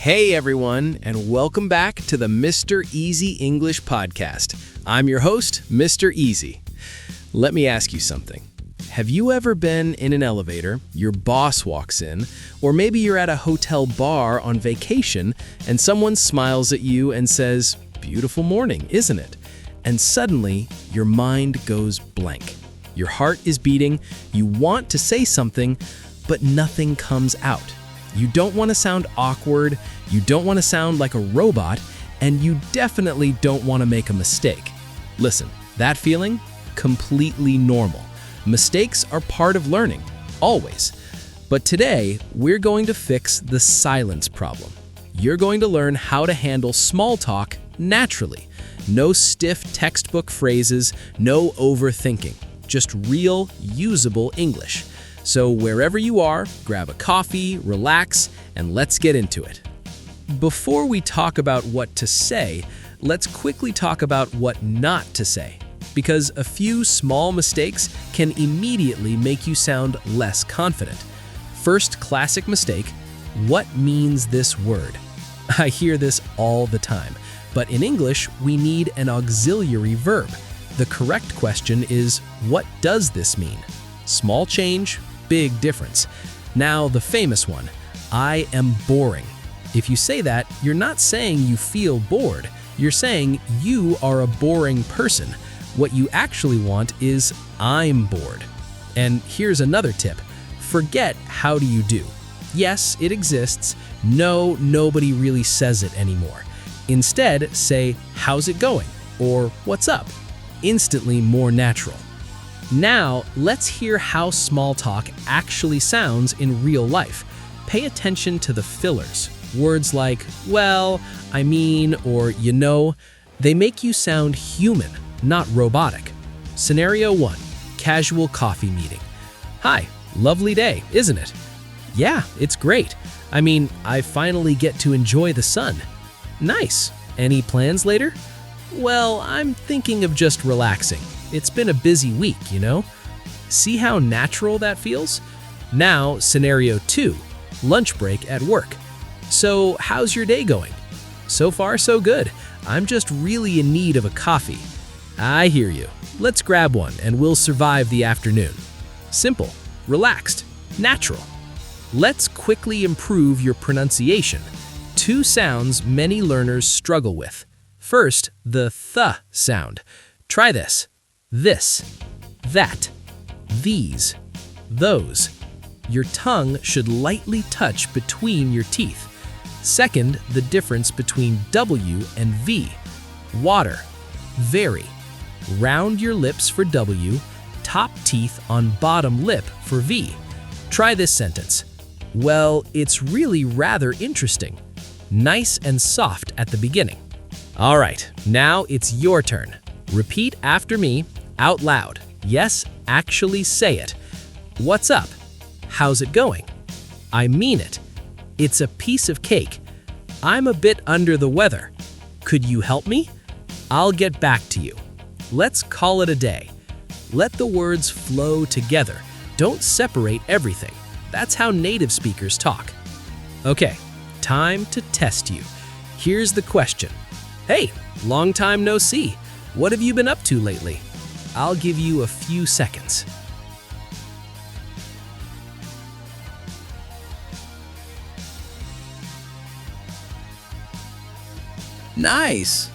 Hey everyone, and welcome back to the Mr. Easy English Podcast. I'm your host, Mr. Easy. Let me ask you something. Have you ever been in an elevator, your boss walks in, or maybe you're at a hotel bar on vacation and someone smiles at you and says, "Beautiful morning, isn't it?" And suddenly, your mind goes blank. Your heart is beating, you want to say something, but nothing comes out. You don't want to sound awkward, you don't want to sound like a robot, and you definitely don't want to make a mistake. Listen, that feeling? Completely normal. Mistakes are part of learning, always. But today, we're going to fix the silence problem. You're going to learn how to handle small talk naturally. No stiff textbook phrases, no overthinking. Just real, usable English. So wherever you are, grab a coffee, relax, and let's get into it. Before we talk about what to say, let's quickly talk about what not to say. Because a few small mistakes can immediately make you sound less confident. First classic mistake, what means this word? I hear this all the time, but in English, we need an auxiliary verb. The correct question is, what does this mean? Small change, big difference. Now, the famous one, I am boring. If you say that, you're not saying you feel bored. You're saying you are a boring person. What you actually want is I'm bored. And here's another tip. Forget how do you do. Yes, it exists. No, nobody really says it anymore. Instead, say, how's it going? Or what's up? Instantly more natural. Now, let's hear how small talk actually sounds in real life. Pay attention to the fillers. Words like, well, I mean, or you know, they make you sound human, not robotic. Scenario 1, casual coffee meeting. Hi, lovely day, isn't it? Yeah, it's great. I mean, I finally get to enjoy the sun. Nice. Any plans later? Well, I'm thinking of just relaxing. It's been a busy week, you know? See how natural that feels? Now, scenario 2, lunch break at work. So, how's your day going? So far, so good. I'm just really in need of a coffee. I hear you. Let's grab one and we'll survive the afternoon. Simple, relaxed, natural. Let's quickly improve your pronunciation. 2 sounds many learners struggle with. First, the th sound. Try this. This, that, these, those. Your tongue should lightly touch between your teeth. Second, the difference between W and V. Water, very. Round your lips for W, top teeth on bottom lip for V. Try this sentence. Well, it's really rather interesting. Nice and soft at the beginning. All right, now it's your turn. Repeat after me, out loud. Yes, actually say it. What's up? How's it going? I mean it. It's a piece of cake. I'm a bit under the weather. Could you help me? I'll get back to you. Let's call it a day. Let the words flow together. Don't separate everything. That's how native speakers talk. Okay, time to test you. Here's the question. Hey, long time no see. What have you been up to lately? I'll give you a few seconds. Nice!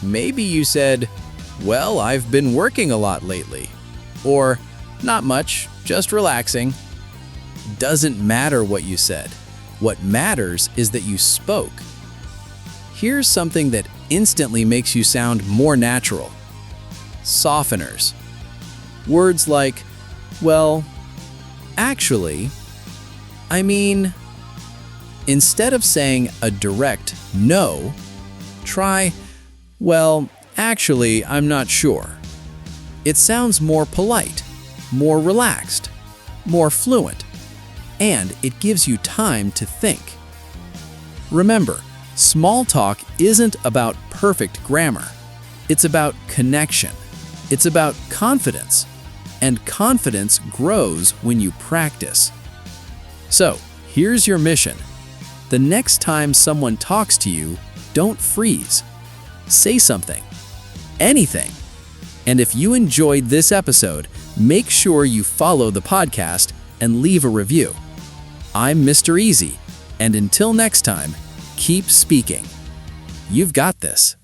Maybe you said, well, I've been working a lot lately. Or, not much, just relaxing. Doesn't matter what you said. What matters is that you spoke. Here's something that instantly makes you sound more natural. Softeners. Words like, well, actually, I mean. Instead of saying a direct no, try, well, actually, I'm not sure. It sounds more polite, more relaxed, more fluent, and it gives you time to think. Remember, small talk isn't about perfect grammar. It's about connection. It's about confidence. And confidence grows when you practice. So, here's your mission. The next time someone talks to you, don't freeze. Say something. Anything. And if you enjoyed this episode, make sure you follow the podcast and leave a review. I'm Mr. Easy, and until next time, keep speaking. You've got this.